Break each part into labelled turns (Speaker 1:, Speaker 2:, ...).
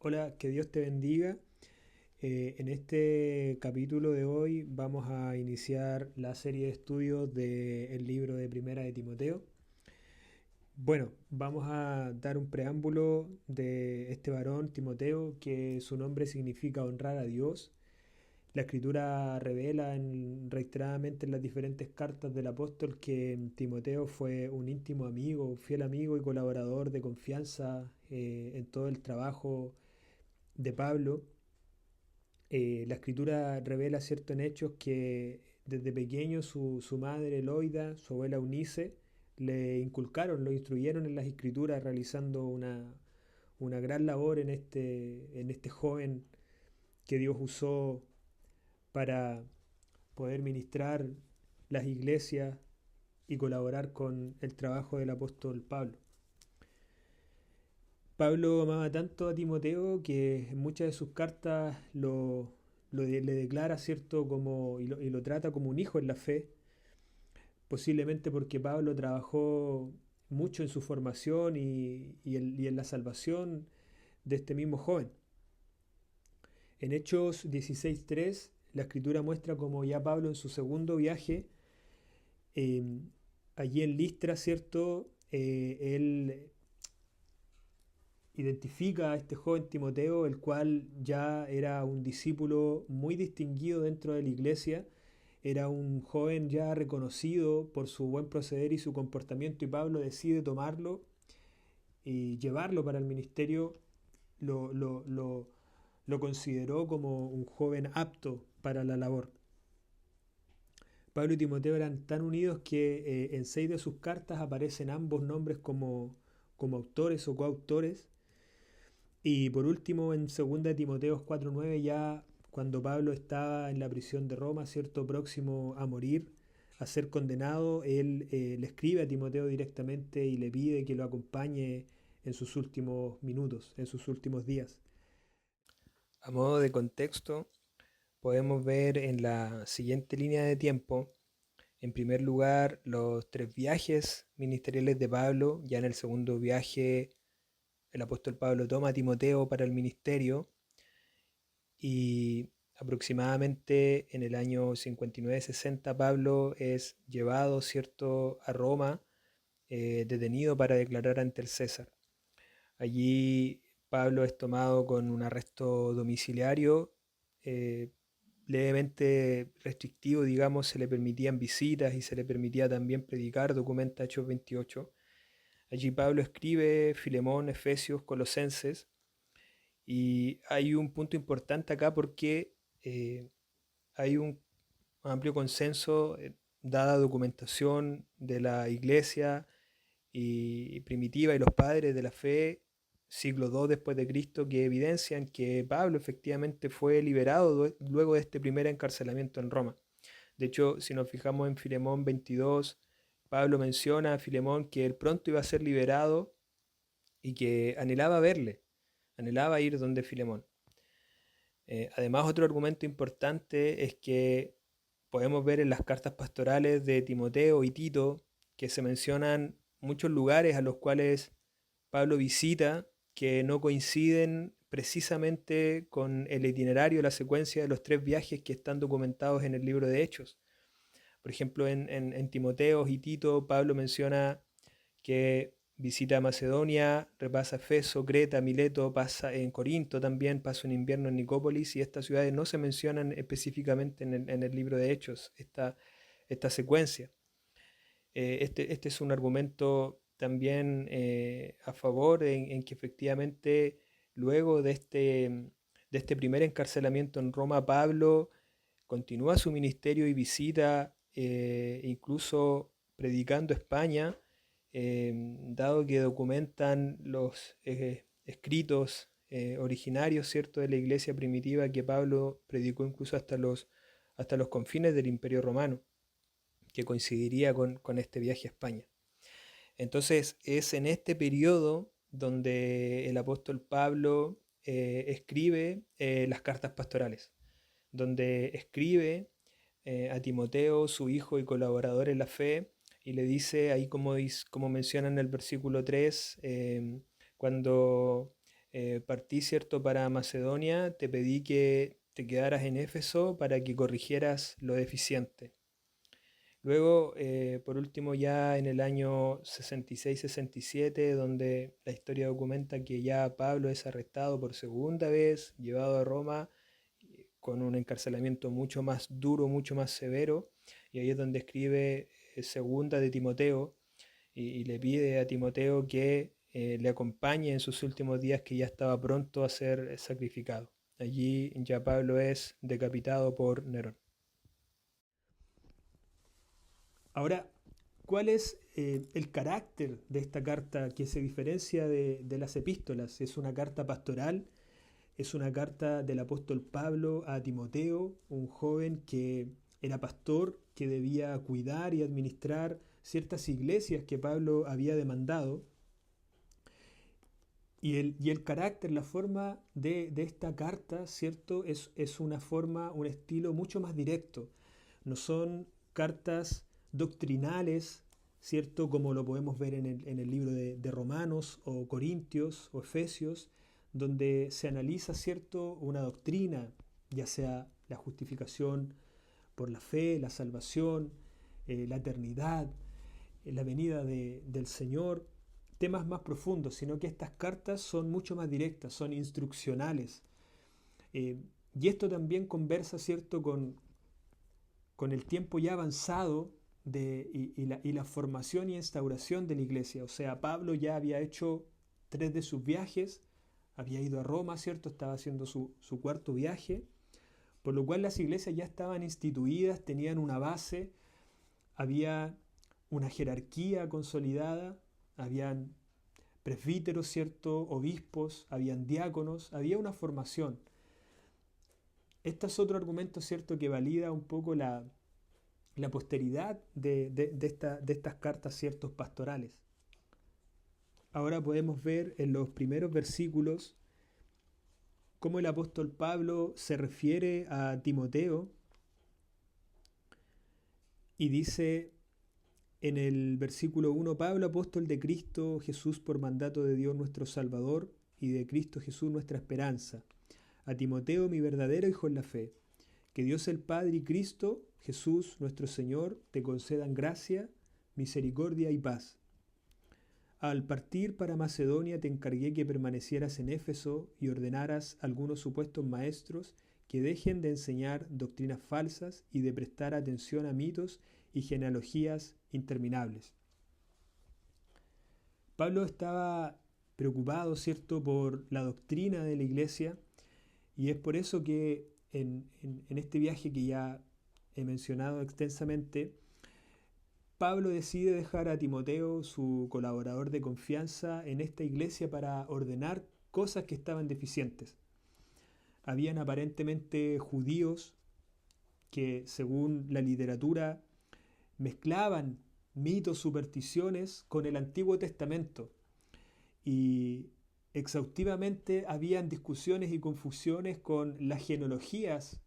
Speaker 1: Hola, que Dios te bendiga. En este capítulo de hoy vamos a iniciar la serie de estudios del libro de Primera de Timoteo. Bueno, vamos a dar un preámbulo de este varón, Timoteo, que su nombre significa honrar a Dios. La escritura revela reiteradamente en las diferentes cartas del apóstol que Timoteo fue un íntimo amigo, un fiel amigo y colaborador de confianza en todo el trabajo de Pablo. La escritura revela cierto en hechos que desde pequeño su madre Eloida, su abuela Eunice, le inculcaron, lo instruyeron en las escrituras, realizando una gran labor en este joven que Dios usó para poder ministrar las iglesias y colaborar con el trabajo del apóstol Pablo. Pablo amaba tanto a Timoteo que en muchas de sus cartas le declara, ¿cierto?, y lo trata como un hijo en la fe, posiblemente porque Pablo trabajó mucho en su formación y en la salvación de este mismo joven. En Hechos 16:3, la escritura muestra como ya Pablo en su segundo viaje, eh, allí en Listra, ¿cierto?, él identifica a este joven Timoteo, el cual ya era un discípulo muy distinguido dentro de la iglesia, era un joven ya reconocido por su buen proceder y su comportamiento, y Pablo decide tomarlo y llevarlo para el ministerio. lo, lo, lo, lo consideró como un joven apto para la labor. Pablo y Timoteo eran tan unidos que en 6 de sus cartas aparecen ambos nombres como autores o coautores. Y por último, en 2 de Timoteo 4:9, ya cuando Pablo estaba en la prisión de Roma, cierto, próximo a morir, a ser condenado, él le escribe a Timoteo directamente y le pide que lo acompañe en sus últimos minutos, en sus últimos días. A modo de contexto, podemos ver en la siguiente línea de tiempo, en primer lugar, los 3 viajes ministeriales de Pablo. Ya en el segundo viaje, el apóstol Pablo toma a Timoteo para el ministerio. Y aproximadamente en el año 59-60 Pablo es llevado, ¿cierto?, a Roma, detenido para declarar ante el César. Allí Pablo es tomado con un arresto domiciliario, eh, levemente restrictivo, digamos. Se le permitían visitas y se le permitía también predicar, documenta Hechos 28. Allí Pablo escribe Filemón, Efesios, Colosenses, y hay un punto importante acá porque hay un amplio consenso, dada documentación de la iglesia y primitiva y los padres de la fe, siglo II después de Cristo, que evidencian que Pablo efectivamente fue liberado luego de este primer encarcelamiento en Roma. De hecho, si nos fijamos en Filemón 22, Pablo menciona a Filemón que él pronto iba a ser liberado y que anhelaba verle, anhelaba ir donde Filemón. Además, otro argumento importante es que podemos ver en las cartas pastorales de Timoteo y Tito que se mencionan muchos lugares a los cuales Pablo visita que no coinciden precisamente con el itinerario, la secuencia de los 3 viajes que están documentados en el libro de Hechos. Por ejemplo, en Timoteo y Tito, Pablo menciona que visita Macedonia, repasa Efeso, Creta, Mileto, pasa en Corinto también, pasa un invierno en Nicópolis, y estas ciudades no se mencionan específicamente en el libro de Hechos, esta secuencia. Este es un argumento también a favor en que efectivamente luego de este primer encarcelamiento en Roma, Pablo continúa su ministerio y visita, incluso predicando España, dado que documentan los escritos originarios, ¿cierto?, de la iglesia primitiva, que Pablo predicó incluso hasta los confines del Imperio Romano, que coincidiría con este viaje a España. Entonces es en este periodo donde el apóstol Pablo escribe las cartas pastorales, donde escribe a Timoteo, su hijo y colaborador en la fe, y le dice ahí, como menciona en el versículo 3, cuando partí, ¿cierto?, para Macedonia, te pedí que te quedaras en Éfeso para que corrigieras lo deficiente. Luego, por último, ya en el año 66-67, donde la historia documenta que ya Pablo es arrestado por segunda vez, llevado a Roma con un encarcelamiento mucho más duro, mucho más severo, y ahí es donde escribe segunda de Timoteo y le pide a Timoteo que le acompañe en sus últimos días, que ya estaba pronto a ser sacrificado. Allí ya Pablo es decapitado por Nerón. Ahora, ¿cuál es el carácter de esta carta que se diferencia de las epístolas? Es una carta pastoral, es una carta del apóstol Pablo a Timoteo, un joven que era pastor, que debía cuidar y administrar ciertas iglesias que Pablo había demandado. Y el carácter, la forma de esta carta, ¿cierto? Es una forma, un estilo mucho más directo. No son cartas doctrinales, ¿cierto? Como lo podemos ver en el libro de Romanos o Corintios o Efesios, donde se analiza, ¿cierto?, una doctrina, ya sea la justificación por la fe, la salvación, la eternidad, la venida del Señor, temas más profundos, sino que estas cartas son mucho más directas, son instruccionales. Eh, y esto también conversa, ¿cierto?, con el tiempo ya avanzado y la formación y instauración de la iglesia. O sea, Pablo ya había hecho 3 de sus viajes, había ido a Roma, ¿cierto? Estaba haciendo su cuarto viaje, por lo cual las iglesias ya estaban instituidas, tenían una base, había una jerarquía consolidada, habían presbíteros, ¿cierto?, obispos, habían diáconos, había una formación. Este es otro argumento, ¿cierto?, que valida un poco la posteridad de estas cartas, ciertos pastorales. Ahora podemos ver en los primeros versículos cómo el apóstol Pablo se refiere a Timoteo y dice en el versículo 1: Pablo, apóstol de Cristo Jesús por mandato de Dios nuestro Salvador y de Cristo Jesús nuestra esperanza, a Timoteo, mi verdadero hijo en la fe. Que Dios el Padre y Cristo Jesús nuestro Señor te concedan gracia, misericordia y paz. Al partir para Macedonia te encargué que permanecieras en Éfeso y ordenaras a algunos supuestos maestros que dejen de enseñar doctrinas falsas y de prestar atención a mitos y genealogías interminables. Pablo estaba preocupado, ¿cierto?, por la doctrina de la iglesia, y es por eso que en este viaje que ya he mencionado extensamente, Pablo decide dejar a Timoteo, su colaborador de confianza, en esta iglesia para ordenar cosas que estaban deficientes. Habían aparentemente judíos que, según la literatura, mezclaban mitos, supersticiones con el Antiguo Testamento, y exhaustivamente habían discusiones y confusiones con las genealogías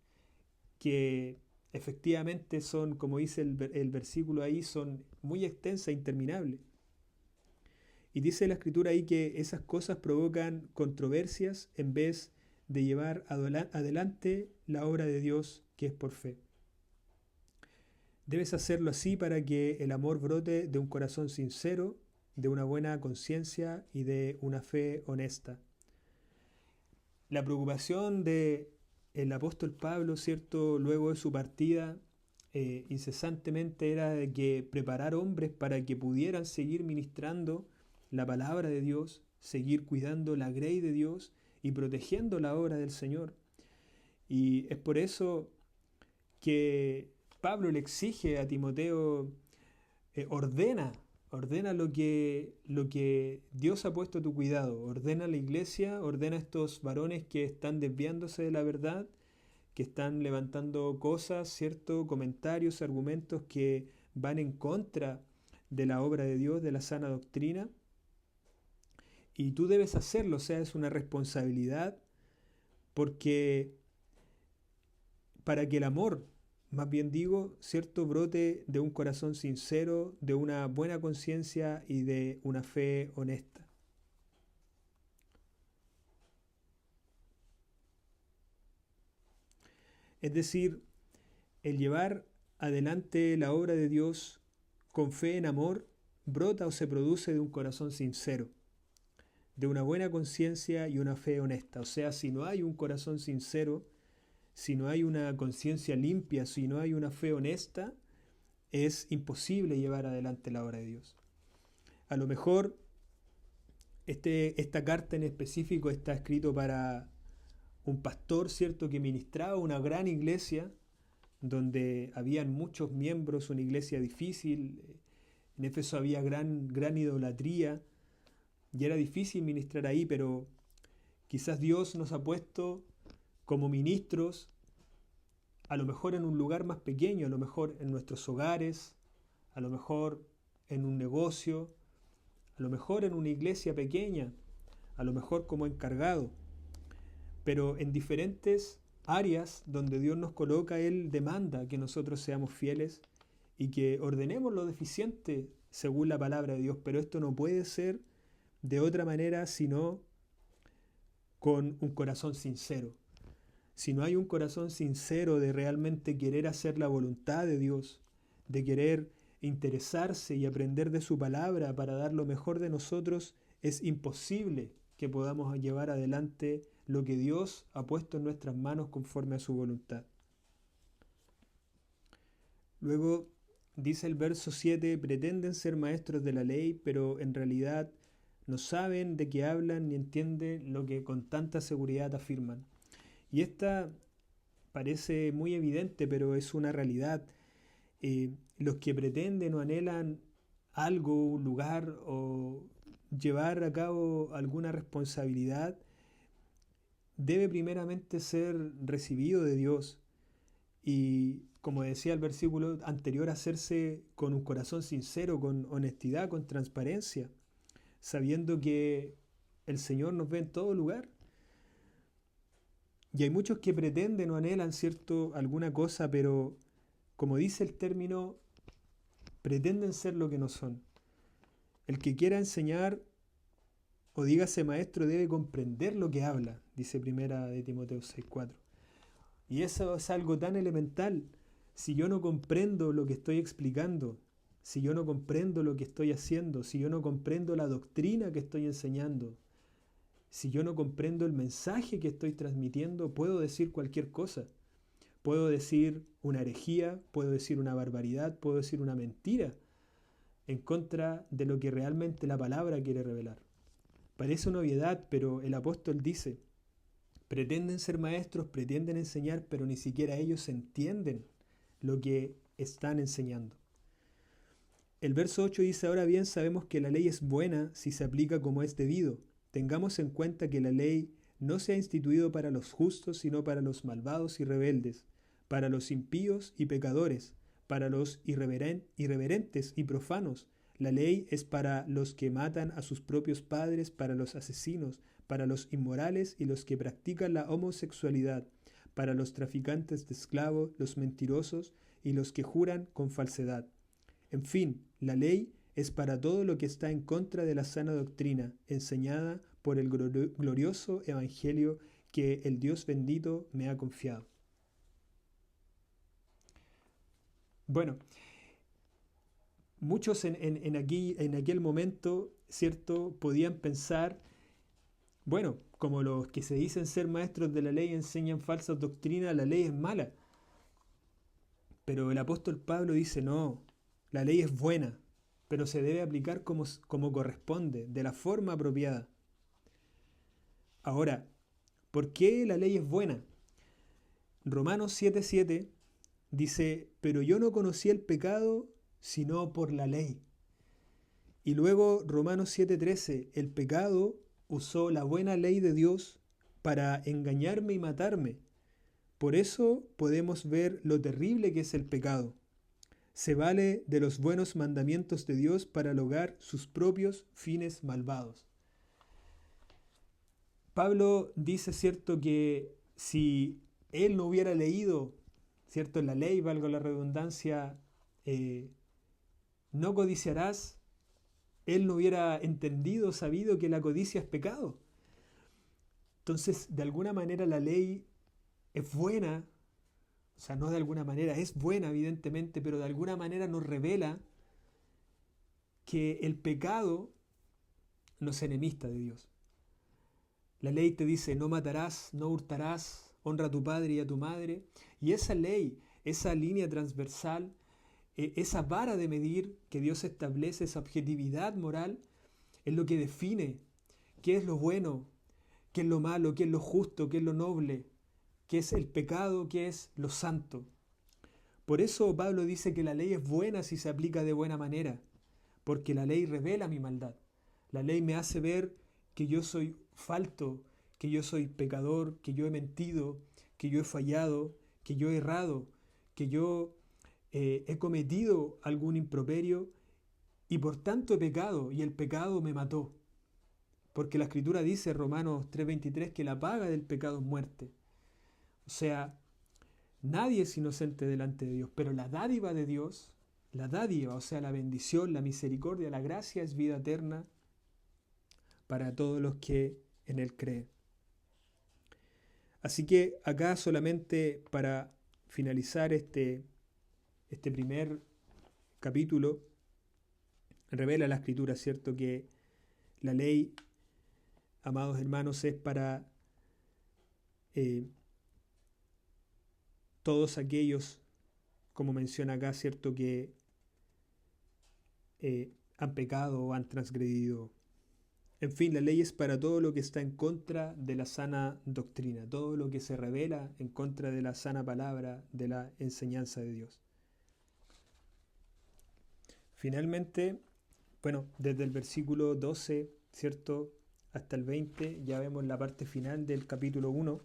Speaker 1: que efectivamente son, como dice el versículo ahí, son muy extensas e interminables. Y dice la escritura ahí que esas cosas provocan controversias en vez de llevar adelante la obra de Dios que es por fe. Debes hacerlo así para que el amor brote de un corazón sincero, de una buena conciencia y de una fe honesta. La preocupación de el apóstol Pablo, ¿cierto?, luego de su partida, incesantemente era de que preparar hombres para que pudieran seguir ministrando la palabra de Dios, seguir cuidando la grey de Dios y protegiendo la obra del Señor. Y es por eso que Pablo le exige a Timoteo, ordena lo que Dios ha puesto a tu cuidado, ordena la iglesia, ordena a estos varones que están desviándose de la verdad, que están levantando cosas, ¿cierto?, comentarios, argumentos que van en contra de la obra de Dios, de la sana doctrina. Y tú debes hacerlo, o sea, es una responsabilidad, porque para que el amor, más bien digo, ¿cierto?, brote de un corazón sincero, de una buena conciencia y de una fe honesta. Es decir, el llevar adelante la obra de Dios con fe en amor brota o se produce de un corazón sincero, de una buena conciencia y una fe honesta. O sea, si no hay un corazón sincero, si no hay una conciencia limpia, si no hay una fe honesta, es imposible llevar adelante la obra de Dios. A lo mejor esta carta en específico está escrito para un pastor, ¿cierto?, que ministraba una gran iglesia donde habían muchos miembros, una iglesia difícil. En Éfeso había gran idolatría y era difícil ministrar ahí, pero quizás Dios nos ha puesto como ministros, a lo mejor en un lugar más pequeño, a lo mejor en nuestros hogares, a lo mejor en un negocio, a lo mejor en una iglesia pequeña, a lo mejor como encargado, pero en diferentes áreas donde Dios nos coloca, Él demanda que nosotros seamos fieles y que ordenemos lo deficiente según la palabra de Dios, pero esto no puede ser de otra manera sino con un corazón sincero. Si no hay un corazón sincero de realmente querer hacer la voluntad de Dios, de querer interesarse y aprender de su palabra para dar lo mejor de nosotros, es imposible que podamos llevar adelante lo que Dios ha puesto en nuestras manos conforme a su voluntad. Luego dice el verso 7, pretenden ser maestros de la ley, pero en realidad no saben de qué hablan ni entienden lo que con tanta seguridad afirman. Y esta parece muy evidente, pero es una realidad. Los que pretenden o anhelan algo, un lugar o llevar a cabo alguna responsabilidad, debe primeramente ser recibido de Dios y, como decía el versículo anterior, hacerse con un corazón sincero, con honestidad, con transparencia, sabiendo que el Señor nos ve en todo lugar. Y hay muchos que pretenden o anhelan, ¿cierto?, alguna cosa, pero como dice el término, pretenden ser lo que no son. El que quiera enseñar o dígase maestro debe comprender lo que habla, dice primera de Timoteo 6:4. Y eso es algo tan elemental. Si yo no comprendo lo que estoy explicando, si yo no comprendo lo que estoy haciendo, si yo no comprendo la doctrina que estoy enseñando, si yo no comprendo el mensaje que estoy transmitiendo, puedo decir cualquier cosa. Puedo decir una herejía, puedo decir una barbaridad, puedo decir una mentira en contra de lo que realmente la palabra quiere revelar. Parece una obviedad, pero el apóstol dice, pretenden ser maestros, pretenden enseñar, pero ni siquiera ellos entienden lo que están enseñando. El verso 8 dice, ahora bien sabemos que la ley es buena si se aplica como es debido. Tengamos en cuenta que la ley no se ha instituido para los justos, sino para los malvados y rebeldes, para los impíos y pecadores, para los irreverentes y profanos. La ley es para los que matan a sus propios padres, para los asesinos, para los inmorales y los que practican la homosexualidad, para los traficantes de esclavos, los mentirosos y los que juran con falsedad. En fin, la ley es para todo lo que está en contra de la sana doctrina, enseñada por el glorioso evangelio que el Dios bendito me ha confiado. Bueno, muchos en aquel momento, ¿cierto?, podían pensar, bueno, como los que se dicen ser maestros de la ley enseñan falsas doctrinas, la ley es mala. Pero el apóstol Pablo dice, no, la ley es buena, pero se debe aplicar como corresponde, de la forma apropiada. Ahora, ¿por qué la ley es buena? Romanos 7:7 dice, pero yo no conocí el pecado sino por la ley. Y luego Romanos 7:13, el pecado usó la buena ley de Dios para engañarme y matarme. Por eso podemos ver lo terrible que es el pecado. Se vale de los buenos mandamientos de Dios para lograr sus propios fines malvados. Pablo dice, ¿cierto?, que si él no hubiera leído, ¿cierto?, en la ley, valga la redundancia, no codiciarás, él no hubiera entendido, sabido que la codicia es pecado. Entonces, de alguna manera la ley es buena O sea, no de alguna manera, es buena evidentemente, pero de alguna manera nos revela que el pecado no es enemista de Dios. La ley te dice, no matarás, no hurtarás, honra a tu padre y a tu madre. Y esa ley, esa línea transversal, esa vara de medir que Dios establece, esa objetividad moral, es lo que define qué es lo bueno, qué es lo malo, qué es lo justo, qué es lo noble, qué es el pecado, qué es lo santo. Por eso Pablo dice que la ley es buena si se aplica de buena manera, porque la ley revela mi maldad. La ley me hace ver que yo soy falto, que yo soy pecador, que yo he mentido, que yo he fallado, que yo he errado, que yo he cometido algún improperio y por tanto he pecado y el pecado me mató. Porque la Escritura dice, Romanos 3:23, que la paga del pecado es muerte. O sea, nadie es inocente delante de Dios, pero la dádiva de Dios, la dádiva, o sea, la bendición, la misericordia, la gracia es vida eterna para todos los que en Él creen. Así que acá solamente para finalizar este primer capítulo, revela la Escritura, ¿cierto? Que la ley, amados hermanos, es para todos aquellos, como menciona acá, ¿cierto? Que han pecado o han transgredido. En fin, la ley es para todo lo que está en contra de la sana doctrina, todo lo que se revela en contra de la sana palabra, de la enseñanza de Dios. Finalmente, bueno, desde el versículo 12, ¿cierto?, hasta el 20, ya vemos la parte final del capítulo 1,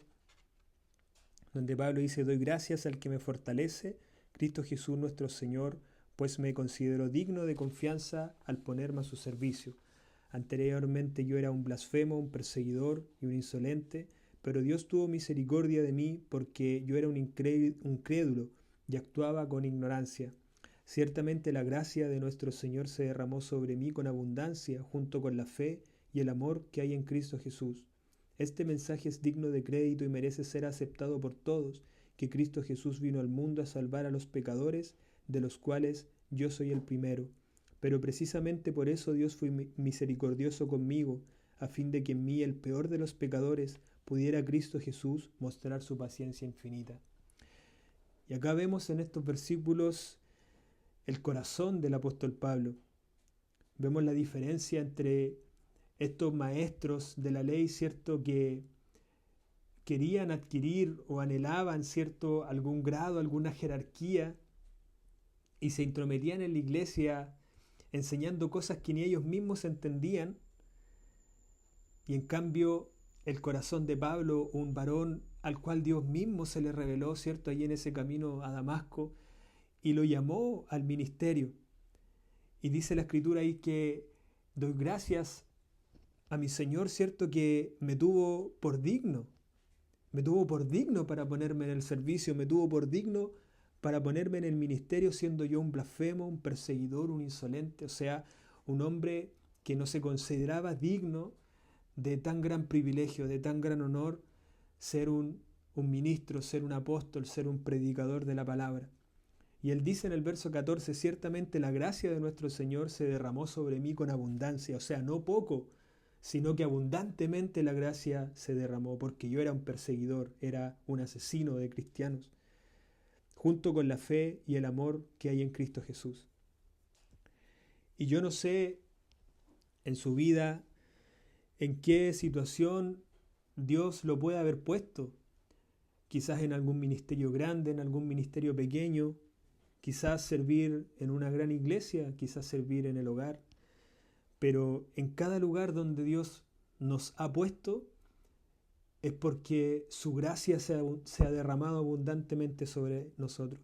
Speaker 1: donde Pablo dice, doy gracias al que me fortalece, Cristo Jesús nuestro Señor, pues me considero digno de confianza al ponerme a su servicio. Anteriormente yo era un blasfemo, un perseguidor y un insolente, pero Dios tuvo misericordia de mí porque yo era un incrédulo y actuaba con ignorancia. Ciertamente la gracia de nuestro Señor se derramó sobre mí con abundancia, junto con la fe y el amor que hay en Cristo Jesús. Este mensaje es digno de crédito y merece ser aceptado por todos, que Cristo Jesús vino al mundo a salvar a los pecadores, de los cuales yo soy el primero. Pero precisamente por eso Dios fue misericordioso conmigo, a fin de que en mí, el peor de los pecadores, pudiera Cristo Jesús mostrar su paciencia infinita. Y acá vemos en estos versículos el corazón del apóstol Pablo. Vemos la diferencia entre estos maestros de la ley, ¿cierto?, que querían adquirir o anhelaban, ¿cierto?, algún grado, alguna jerarquía, y se intrometían en la iglesia enseñando cosas que ni ellos mismos entendían, y en cambio el corazón de Pablo, un varón al cual Dios mismo se le reveló, ¿cierto?, allí en ese camino a Damasco, y lo llamó al ministerio. Y dice la Escritura ahí que doy gracias a mi Señor, ¿cierto?, que me tuvo por digno para ponerme en el servicio, me tuvo por digno para ponerme en el ministerio, siendo yo un blasfemo, un perseguidor, un insolente, o sea, un hombre que no se consideraba digno de tan gran privilegio, de tan gran honor, ser un ministro, ser un apóstol, ser un predicador de la palabra. Y él dice en el verso 14, ciertamente la gracia de nuestro Señor se derramó sobre mí con abundancia, o sea, no poco, sino que abundantemente la gracia se derramó, porque yo era un perseguidor, era un asesino de cristianos, junto con la fe y el amor que hay en Cristo Jesús. Y yo no sé en su vida en qué situación Dios lo puede haber puesto, quizás en algún ministerio grande, en algún ministerio pequeño, quizás servir en una gran iglesia, quizás servir en el hogar, pero en cada lugar donde Dios nos ha puesto es porque su gracia se ha derramado abundantemente sobre nosotros.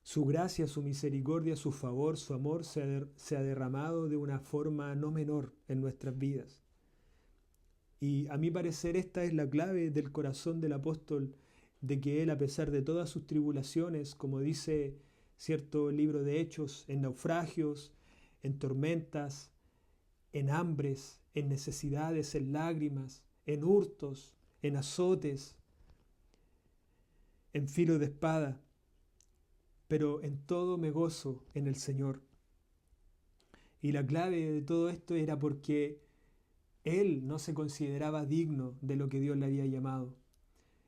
Speaker 1: Su gracia, su misericordia, su favor, su amor se ha derramado de una forma no menor en nuestras vidas. Y a mi parecer esta es la clave del corazón del apóstol, de que él, a pesar de todas sus tribulaciones, como dice cierto libro de Hechos, en naufragios, en tormentas, en hambres, en necesidades, en lágrimas, en hurtos, en azotes, en filo de espada, pero en todo me gozo en el Señor. Y la clave de todo esto era porque él no se consideraba digno de lo que Dios le había llamado.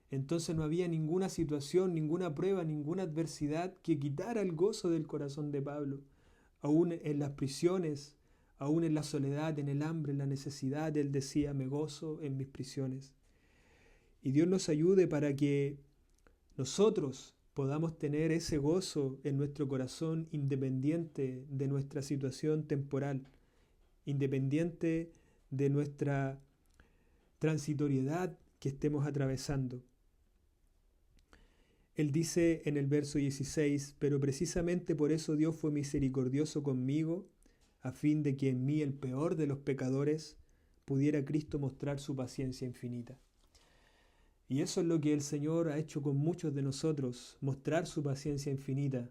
Speaker 1: Entonces no había ninguna situación, ninguna prueba, ninguna adversidad que quitara el gozo del corazón de Pablo. Aún en las prisiones, aún en la soledad, en el hambre, en la necesidad, él decía, me gozo en mis prisiones. Y Dios nos ayude para que nosotros podamos tener ese gozo en nuestro corazón independiente de nuestra situación temporal, independiente de nuestra transitoriedad que estemos atravesando. Él dice en el verso 16, pero precisamente por eso Dios fue misericordioso conmigo, a fin de que en mí, el peor de los pecadores, pudiera Cristo mostrar su paciencia infinita. Y eso es lo que el Señor ha hecho con muchos de nosotros, mostrar su paciencia infinita.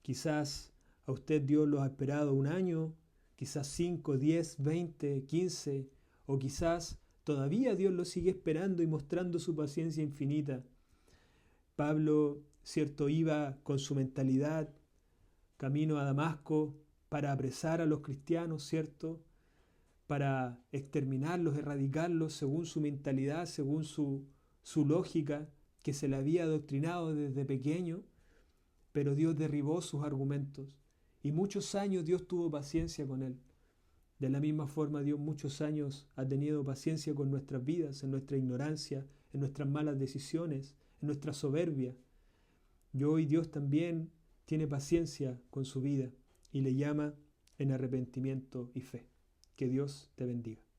Speaker 1: Quizás a usted Dios lo ha esperado 1 año, quizás 5, 10, 20, 15, o quizás todavía Dios lo sigue esperando y mostrando su paciencia infinita. Pablo, cierto, iba con su mentalidad camino a Damasco para apresar a los cristianos, cierto, para exterminarlos, erradicarlos según su mentalidad, según su lógica que se le había adoctrinado desde pequeño, pero Dios derribó sus argumentos y muchos años Dios tuvo paciencia con él. De la misma forma Dios muchos años ha tenido paciencia con nuestras vidas, en nuestra ignorancia, en nuestras malas decisiones, en nuestra soberbia. Y hoy Dios también tiene paciencia con su vida y le llama en arrepentimiento y fe. Que Dios te bendiga.